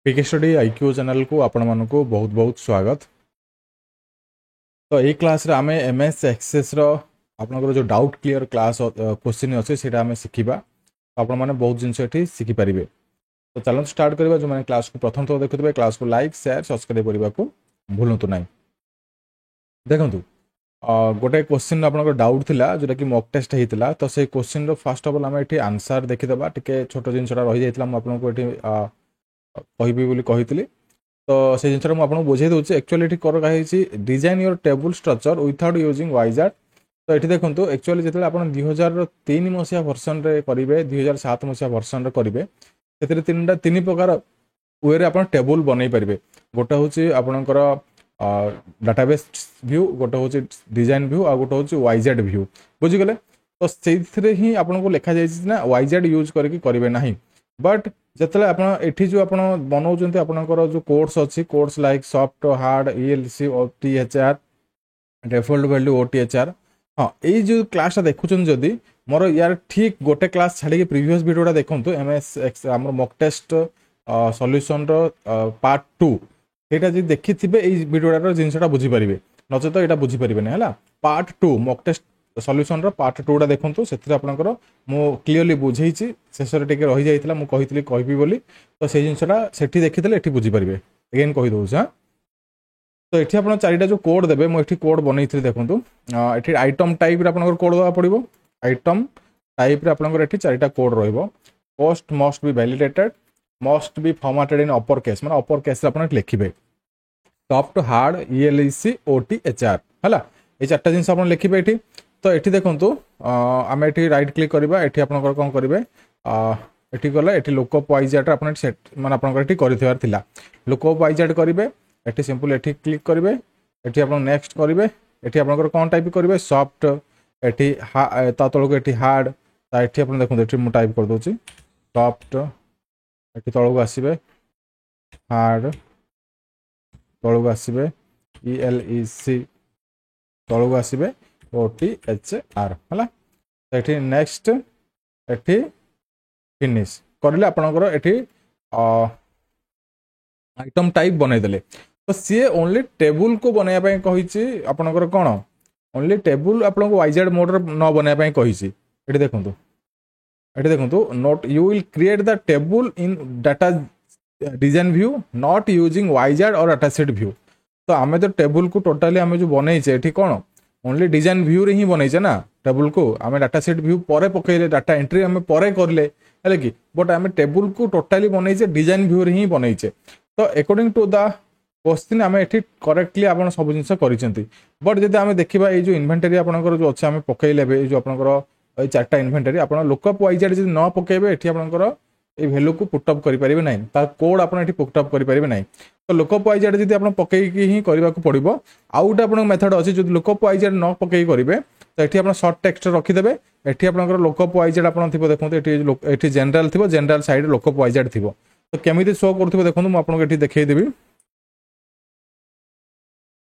पीके study IQ channel को आपण मानक बहुत बहुत स्वागत। तो ये क्लास रे आमे एमएस एक्सेस रो आपनकर जो डाउट क्लियर क्लास क्वेश्चन अच्छे से आम शिखा आपण मैंने बहुत जिन शिखि पारे। तो चलो स्टार्ट करवा। जो मैंने क्लास को प्रथम थर देखुए क्लास को लाइक शेयर सब्सक्राइब करने को भूलु ना। देखु गोटे क्वेश्चन आपन डाउट थिला जोटा कि मॉक टेस्ट होता। तो से क्वेश्चन फर्स्ट ऑफ ऑल आम ये आंसर देखीदे टे छोट जिनसा रही जाता मुझे कही। तो से जिन मुझे बुझे दूसरी एक्चुअली ये कर design your table structure without using वाइजार्ड। तो ये देखो एक्चुअली जो आप 2003 मसीहा वर्सन करेंगे 2007 मसीहा वर्सन करेंगे से तीन प्रकार वे आप टेबल बनई पारे। गोटे हूँ आपणकर डाटाबेस व्यू, गोटे हूँ डिजाइन व्यू, आ गोटे हूँ वाइजार्ड व्यू। बुझीगले। तो से ही आपको लिखा जाए वाइजार्ड यूज करके करेंगे ना। बट जिते आपठी जो आप बनाऊँ आपंकर जो कोर्स अच्छी course like soft hard ELC OTHR default value OTHR। हाँ ये जो क्लासटा देखुं जदि मोर यार ठीक गोटे क्लास छाड़ी प्रीवियस वीडियोटा देखूँ MS आम मॉक टेस्ट सॉल्यूशन पार्ट 2 यहाँ जी देखी थे वीडियोटार जिनसा बुझीपारे नचे तो यहाँ बुझीपारे है। Part 2 mock test solution part 2टा देखो से आपंकर मु क्लीयरली बुझे शेष टे रही जाता मुझे कहि बोली। तो से जिनसा से देखी ये बुझीपारे एगेन कहीदे। हाँ तो ये आप चारिटा जो कोड देवे मुझे कोड बनई देखूँ ये आइटम टाइप आप कोड देवा पड़ो। आइटम टाइप आपंकर चारिटा code roast must be validated must be formatted in upper case माने अपर केस आप लिखे सॉफ्ट हार्ड ELC OTHR है। ये चार्टा जिन आप लिखे ये। तो ये देखो आम ये राइट क्लिक करवा ये आप कौन करेंगे ये गला ये लुकअप वाइजार्ड आप माने आपंकर कर लुकअप वाइजार्ड करेंगे ये सिंपल ये क्लिक करेंगे ये आप नेक्स्ट करेंगे ये आप कौन टाइप करेंगे सॉफ्ट ये तलक ये हार्ड ये आप देखो ये मुझे टाइप कर दूसरी सॉफ्ट ये तलक आसवे हार्ड तलक आसवे ELEC तलक आसवे OTHR है। ये नेक्स्ट ये फिनिश करले आपनकर ये आइटम टाइप बनईदे। तो सी ओनली टेबुल को बनवाई कही आपनकर कौन ओनली टेबुल आपन वाइजार्ड मोड न बनवाई कही। ये देखो note you will create the table in data design view not using वाइजार्ड और डाटा सेट व्यू। तो आम तो टेबुल को टोटाली आम जो बनईचे ये कौन ओनली डिजाइन व्यू रे ही बनईचे ना। टेबुल को आम डाटा सेट व्यू पर पकईले डाटा एंट्री आम पर करले है कि बट आम टेबुल को टोटाली बनईचे डिजाइन व्यू रे ही बनईचे। तो अकॉर्डिंग टू द क्वेश्चन आम ये करेक्टली आप सब जिन कर। बट जब आम देखा ये जो इन्वेंटरी आपंकर जो अच्छे आम पकईले जो आपंकर चार्टा इन्वेंटरी आप लुकअप वाइजार्ड जब न पकईबे ये आपंकर ये भैल्यू को पुटअप करेंगे ना तार कोड आप पुटअप करेंगे ना। तो लुकअप वाइजार्ड जब आप पकईकी ही करने को पड़ो। आउ गोटे आप मेथड अच्छी जो लुकअप वाइजार्ड न पकई करेंगे तो ये आप सर्ट टेक्स्ट रखिदेवे ये आपंकर लुकअप वाइजार्ड आप देखो ये जनरल थी जनरल साइड लुकअप वाइजार्ड थी। तो केमी शो करुवे देखो मुझे देखईदेवी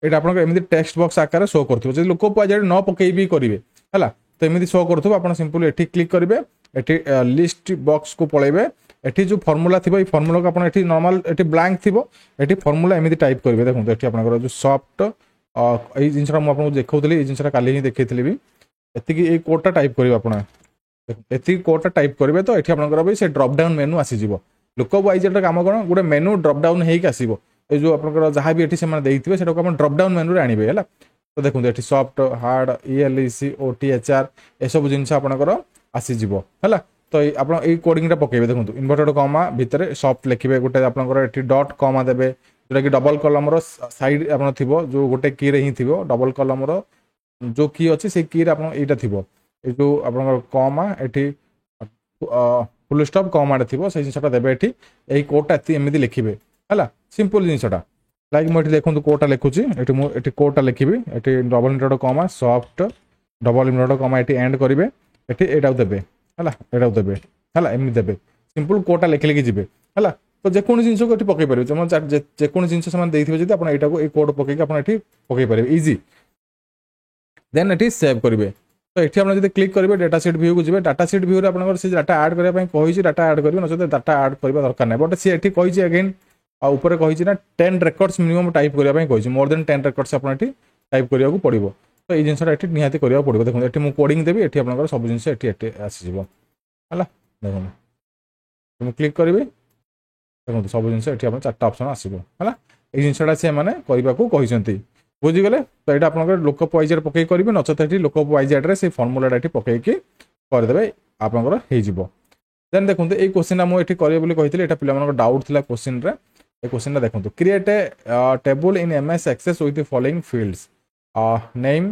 ये आप टेक्स्ट बॉक्स आकार शो करुवे जब लुकअप वाइजार्ड न पकई भी करेंगे है। तो एमती शो करुवे आप सिंपल ये क्लिक करेंगे ये लिस्ट बॉक्स को पलैबे ये जो फर्मूला थी ये फर्मूला को आप नॉर्मल ये ब्लैंक थी ये फर्मूला एमती टाइप करेंगे। देखो ये आप जो सॉफ्ट ये जिनसा मुझे देखी ये जिनसा काली ही देखी भी ये कोडटा टाइप करेंगे आप ये कोडटा टाइप करेंगे। तो ये आपंकर से ड्रप डाउन मेनू आसीज लुकअप वाइजार्ड काम कौन गोटे मेनू ड्रप डाउन होकर आसो ये जो आप जहाँ भी ये देते से ड्रप डाउन मेनू आने है। तो देखो ये सॉफ्ट हार्ड ELEC OTHR ये सब जिन आपंकर आसीज है। तो आप कोडिंगटा पकेबे देखो इन्वर्टेड कॉमा भितर सॉफ्ट लिखे गोटे आपंकर डॉट कॉमा देवे जोटा कि डबल कलम साइड आप जो गोटे की रे ही थी डबल कलम जो की अच्छी से की यहाँ थी ये जो आप कॉमा ये फुल स्टॉप कॉमाटे थी से जिनसा देवे ये कोडटा एमती लिखे है सिंपल जिनसा लाइक मुझे देखो कोडटा लिखुची ये कोडटा लिखी ये double inverted comma soft double inverted comma ये एंड करेंगे ये देवे है यहाँ देवे है एमती देवे सिंपल कोडटा लिखि लिखि जी है। तो जेको जिन को ये पकई पारे जेको जिन से आप ये कोड पकईक आप पकई पारे इजी देन ये सेव करेंगे। तो ये आप क्लिक करेंगे डाटा सेट व्यू को जी डाटा सेट व्यू आप डाटा ऐड करने कही डाटा ऐड करेंगे ना डाटा ऐड करवा दरकार नहीं। बट सी ये कही अगेन आ ऊपर कही ना 10 रेकर्ड्स मिनिमम टाइप करने कही मोर देन 10 रेकर्ड्स आप टाइप करने पड़ो तो ये जिनसा ये निहाती करा पड़ो देखो ये कोडिंग देवी ये आप सब जिन आसीज है देखो तुम क्लिक करेंगे देखो सब जिन ये चार्टा ऑप्शन आसो है ये जिनसा से करने को कहते बुझीगले तो यहाँ आप लोकअप वाइज पकई करेंगे नचत ये लोकअप वाइज से फर्मुला ये पकईकि करदे आपंकर हो देन देखो ये क्वेश्चन मुझे करेंगे कही पे डाउट थी क्वेश्चन ये क्वेश्चन देखो create a table in MS Access with the following fields name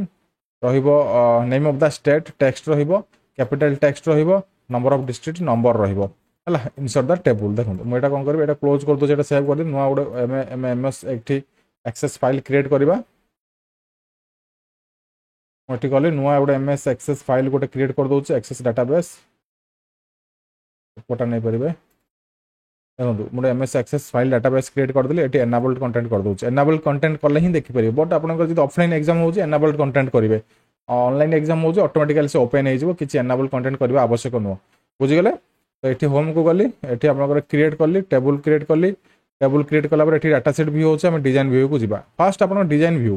name of the state text capital text number of district number है इनसर्ट द टेबल देखो मुझे कौन करी ये क्लोज कर दूसरे सेव कर नुआ गोटे एमएस एक्सेस फाइल क्रिएट करवा मुझे कली नुआ गोटे एमएस एक्सेस फाइल गोटे क्रिएट कर दूसरे एक्सेस डाटाबेस फोटा नहीं पारे देखो मुझे MS access file database create करदेली ये एनाबल्ड कंटेंट कर दूसरे एनाबल्ड कंटेंट कले ही देखिपारे बट आपंकर जो ऑफलाइन एग्जाम हो एनाबल्ड कंटेंट करेंगे ऑनलाइन एग्जाम हो ऑटोमेटिकली से ओपन हो किसी एनाबल्ड कंटेंट करने आवश्यक नुह बुझीगले तो ये होम को गली ये आप क्रिएट कली टेबल क्रिएट क्रिएट कलापर ये data set view home design view को जावा फास्ट आप डिजाइन व्यू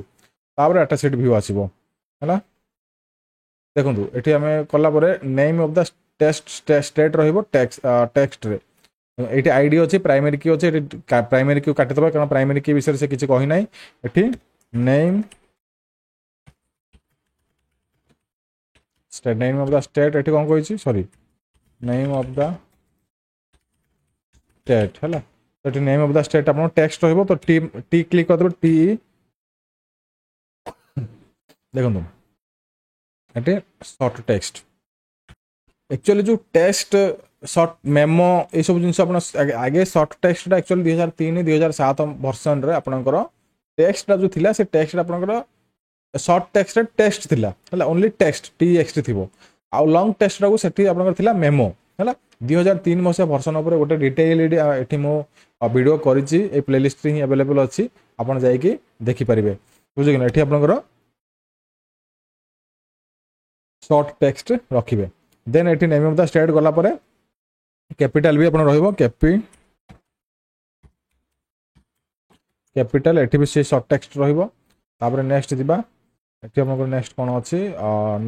तापर डाटा सेट व्यू आसो है देखो ये आम कलापर name of the test state text रे ये आईडी अच्छी प्राइमरी की अच्छे प्राइमरी की काटिदेबा कारण प्राइमरी की विषय से किसी कही ना ये name state name of the state ये कौन कही sorry name of the state है तो नेम ऑफ द स्टेट आप टेक्स्ट रही तो टी क्लिक करदे टी देखो ये शॉर्ट टेक्स्ट एक्चुअली जो टेक्स्ट शॉर्ट मेमो ये सब जिन आगे शॉर्ट टेक्स्ट एक्चुअली 2003-2007 वर्सन रे आपनकर टेक्स्ट जो थिला से टेक्स्ट आपनकर शॉर्ट टेक्स्ट टेक्स्ट थिला हला ओनली टेक्स्ट टीएक्सटी थिबो आ लॉन्ग टेक्स्ट को सेठी आपनकर थिला मेमो हला 2003 मसिया वर्सन ऊपर गोटे डिटेल एठी मो वीडियो करिछि ए प्लेलिस्ट ही अवेलेबल अछि आपन जाई कि देखि परिबे बुझिगन एठी आपनकर शॉर्ट टेक्स्ट रखिबे देन एठी नेम ऑफ द स्टेट गला परे कैपिटल भी अपन रहिबो कैपिटल एठी भी से शॉर्ट टेक्स्ट रहिबो तापर नेक्स्ट दिबा एठी हमको नेक्स्ट कोन अछि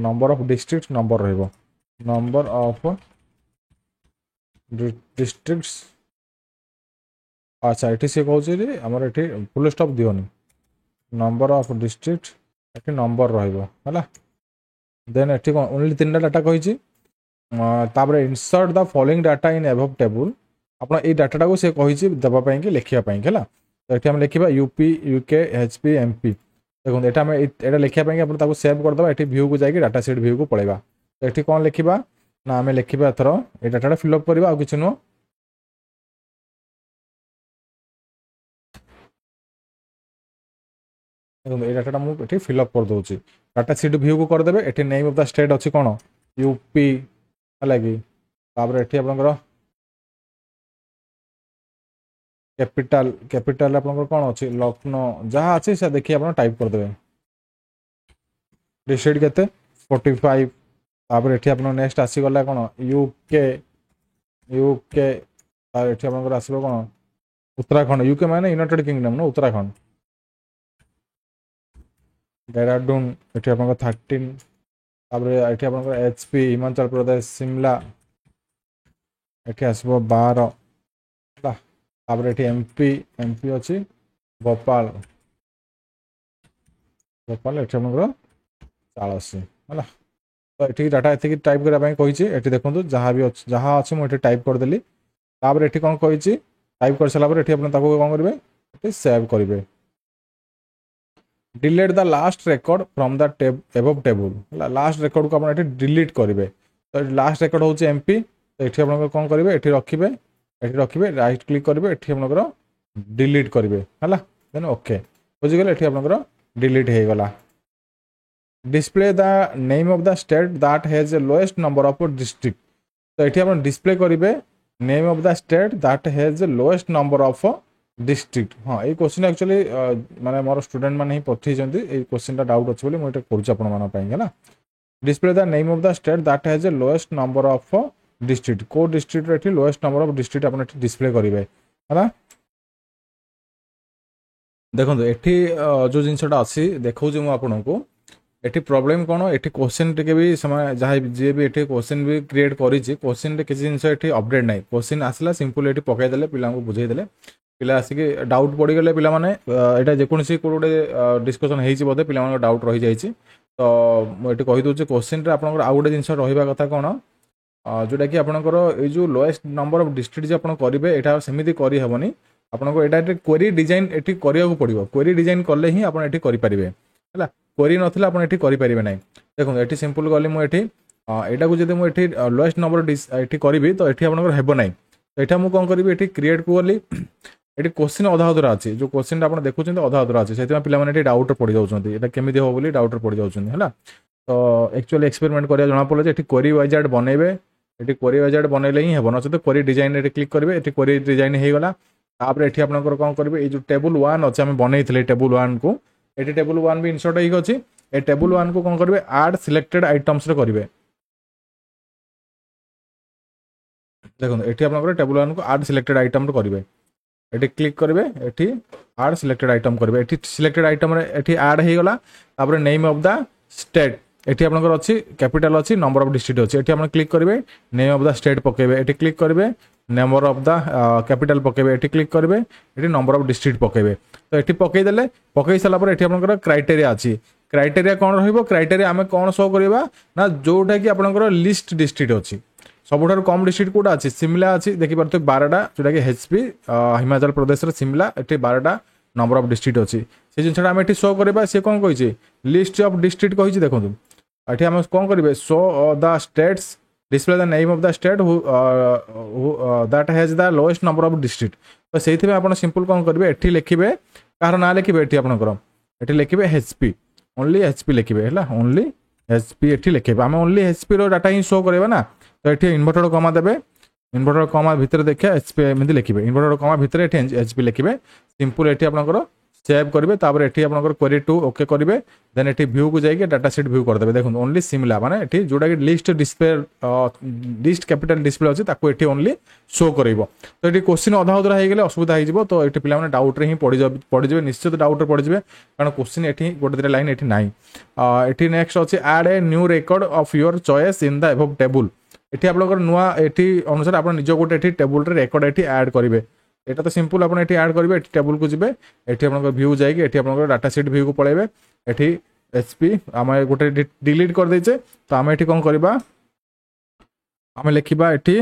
नंबर ऑफ डिस्ट्रिक्ट नंबर रहिबो नंबर ऑफ डिस्ट्रिक्ट्स अच्छा एठी से कहउछि रे हमर एठी full stop Deoni number of district एठी नंबर रहिबो हला देन एठी ओनली तीनटा डाटा कहिछि तापर insert the following data in above table आपन ए डाटा को से कहिछि देबा पई कि लिखिया पई हला तो एठी हम लिखिबा यूपी यूके एचपी एमपी देखो एटा हम एटा लिखिया पई कि आपन ताको सेव कर दबा एठी व्यू को जाई डाटा सेट व्यू को पळेबा तो एठी कोन लिखिबा ना हमें लिखिबा एथरो ए डाटाटा फिल अप करबा आ किछु नो देखो ए डाटाटा मु एठी फिल अप कर दोछि डाटा सेट व्यू को कर देबे एठी नेम ऑफ द स्टेट अछि कोन यूपी हलागी तापर एठी आपनकर कैपिटल कैपिटल आपनकर कोन अछि लखनऊ जहां अछि से देखि आपन टाइप कर देबे डिस्ट्रिक्ट केते 45 तापर एठी आपन नेक्स्ट आसी गला कोन यूके यूके तार एठी आपनकर आसीबो कोन उत्तराखंड यूके माने United Kingdom no Uttarakhand Dehradun एठी आपनकर 13 तापर एठी आपनकर एचपी हिमाचल प्रदेश शिमला एठी आसीबो 12 तापर एठी एमपी एमपी अछि भोपाल भोपाल एठी आपनकर 40 हला तो एठी डाटा एथि टाइप करा पई कहिछि एठी देखंतु जहां अछि मु एठी टाइप कर देली तापर एठी कोन कहिछि टाइप कर सला पर एठी आपन ताको कोन करबे एठी सेव करबे delete the last record from the above table last record को आपन एठी डिलीट करबे तो लास्ट रेकॉर्ड होछि एमपी तो एठी आपन कोन करबे एठी रखिबे राइट क्लिक करबे एठी आपन डिलीट करबे हला देन ओके बुझि गेल एठी आपन डिलीट हे गला display the name of the state that has the lowest number of district तो एठी आपन डिस्प्ले करिवे name of the state that has the lowest number of district हाँ ये क्वेश्चन एक्चुअली माने मोर स्टूडेंट माने ही पठि जंती ए क्वेश्चन टा डाउट अछि बोली मु एटा करूछ आपन माना पई है ना display the name of the state that has the lowest number of district को डिस्ट्रिक्ट एठी लोएस्ट नंबर ऑफ डिस्ट्रिक्ट आपन एठी डिस्प्ले करिवे है ना देखो एठी जो जिनसटा अच्छी देखा मुझे आपको एठी प्रॉब्लम कौन एठी क्वेश्चन टिके भी समय जहाँ जी भी एठी क्वेश्चन भी क्रिएट करिछि क्वेश्चन रे किसी जिनस एठी अपडेट नाही क्वेश्चन आसला सिंपल एठी पकाई देले पिला को बुझाई देले पिला आसिक डाउट पड़ी गले पिला माने एटा जेकोसी को गोटे डिस्कशन हेछि बोधे पिला मानको डाउट रहि जाइछि तो मु एठी कहि दोछि क्वेश्चन रे आपनकर आ गोटे जिनस रहिबा कथा कोन जोटा कि आपनकर ए जो लोएस्ट नंबर ऑफ डिस्ट्रिक्ट जे आपन करिवे एटा सेमिति करि हेबनी आपनको एटा क्वेरी डिजाइन एठी करिया को पड़िबो क्वेरी डिजाइन करले ही आपन एठी करि परिबे हला क्वेरी नथिला आपन एठी करि परिबे नै देखो एठी सिंपल गली मु एठी एटा को जदि मु एठी लोएस्ट नंबर एठी करिवि तो एठी आपनकर हेबो नै तो एटा मु कोन करिवि एठी क्रिएट को गली एठी क्वेश्चन अधा अधरा अछि जो क्वेश्चन आपन देखुछन अधा अधरा अछि सेति पिला माने एठी डाउट पड़ी जाउछन्ती एटा केमिति हो बोली डाउट पड़ी जाउछन्ती हला तो एक्चुअली एक्सपेरिमेंट करिया जणा पड़ले एठी क्वेरी वाइजार्ड बनेबे एठी क्वेरी वाइजार्ड बनेले ही हेबो न तो क्वेरी डिजाइन एठी क्लिक करबे एठी क्वेरी डिजाइन हे गला तापर एठी आपनकर कोन करबे ए जो टेबल 1 अछि हम बनेइथिले टेबल 1 को एठी टेबल 1 भी इंसर्ट हेइ अछि ए टेबल 1 को कोन करबे ऐड सिलेक्टेड आइटम्स रे करबे देखो एठी आपनकर टेबल 1 को ऐड सिलेक्टेड आइटम रे करबे एठी क्लिक करबे एठी ऐड सिलेक्टेड आइटम करबे एठी सिलेक्टेड आइटम रे एठी ऐड हे गला तापर नेम ऑफ द स्टेट एठी आपनकर अछि कैपिटल अछि नंबर ऑफ डिस्ट्रिक्ट अछि एठी आपन क्लिक करबे नेम ऑफ द स्टेट पकेबे एठी क्लिक करबे नंबर ऑफ द कैपिटल पकेबे एठी क्लिक करबे एठी नंबर ऑफ डिस्ट्रिक्ट पकेबे तो एठी पकई देले पकई सला पर एठी आपनकर क्राइटेरिया अछि क्राइटेरिया कोन रहइबो क्राइटेरिया हमें कोन शो करबा ना जोटा कि आपनकर लिस्ट डिस्ट्रिक्ट अछि सबुठार कम डिस्ट्रिक्ट कोटा अछि शिमला अछि देखि परते 12टा जोटा कि एचपी हिमाचल प्रदेश रे शिमला एठी 12टा नंबर ऑफ डिस्ट्रिक्ट अछि से जिनछटा हम एठी शो करबा से कोन कहिछि लिस्ट ऑफ डिस्ट्रिक्ट कहिछि देखंतु एठी हम कोन करबे show the states display the name of the state who that has the lowest number of district तो सेइथिबे आपण सिंपल कोन करबे एठी लिखिबे कार ना लिखिबे एठी आपनकर एठी लिखिबे एचपी ओनली एचपी लिखिबे हैला ओनली एचपी एठी लिखिबे हम ओनली एचपी रो डाटा ही शो करबे ना तो एठी इन्वर्टेड कॉमा देबे इन्वर्टेड कॉमा भीतर देखिया एचपी एमि लिखिबे इन्वर्टेड कॉमा भीतर एठी एचपी लिखिबे सिंपल एठी आपनकर सेव करेंगे तापर एठी आपनकर क्वेरी टू ओके करेंगे देन एठी व्यू को जाइए डाटा सेट व्यू कर देबे देखो ओनली शिमला माने एठी जोडा कि list display list capital display अछि ताको एठी ओनली शो करइबो तो एठी क्वेश्चन अधा उधरा हे गेले असुविधा हे जिवो तो एठी पिला माने डाउट रे ही पड़ी जाबे निश्चित डाउट रे पड़ी जाबे कारण क्वेश्चन एठी गोटे दिरा लाइन एठी नाही एठी नेक्स्ट अछि add a new record of your choice in the above table एठी आपनकर नुवा एठी अनुसार आपन निज गोटे एठी टेबल रे रिकॉर्ड एठी ऐड करिवे एटा तो सिंपल आपन एठी ऐड करिवे एठी टेबल को जिबे एठी आपनकर व्यू जाइए एठी आपनकर डाटा सेट व्यू को पळेबे एठी एचपी आमे गोटे डिलीट कर दैचे तो आमे एठी कोन करबा आमे लिखिबा एठी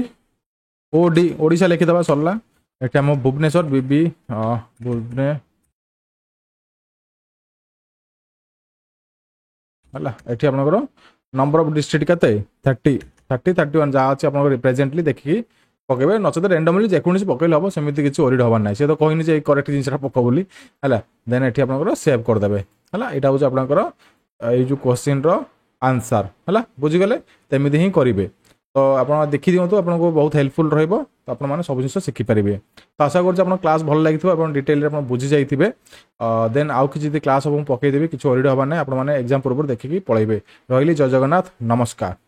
ओडी ओडिसा लिखि दबा सरला एठी हम भुवनेश्वर बीबी भुवने हला एठी आपनकर नंबर ऑफ डिस्ट्रिक्ट कते 30 31 जा अछि आपनकर प्रेजेंटली देखि पकेबे नचते रैंडमली जेकोसी पकइले हम सेमिति किछि ओरिड हबार नै से तो कहनी जे करेक्ट जिनसटा पक बोली हला देन एठी आपनकर सेव कर देबे हला एटा हो आपनकर ए जो क्वेश्चन रो आंसर हला बुझि गेले तेमिति ही करिवे तो आपन देखि दियंतु आपनको बहुत हेल्पफुल रहइबो तो आपन माने सब जिंस सिखि परिबे तो आशा करछ आपन क्लास भल लागिथबो आपन डिटेल रे आपन बुझि जाइथिबे देन आउ कि जदि क्लास हम पकइ देबे किछि ओरिड हबार नै आपन माने एग्जाम पूर्व देखि कि पळैबे रहिली जय जगन्नाथ नमस्कार।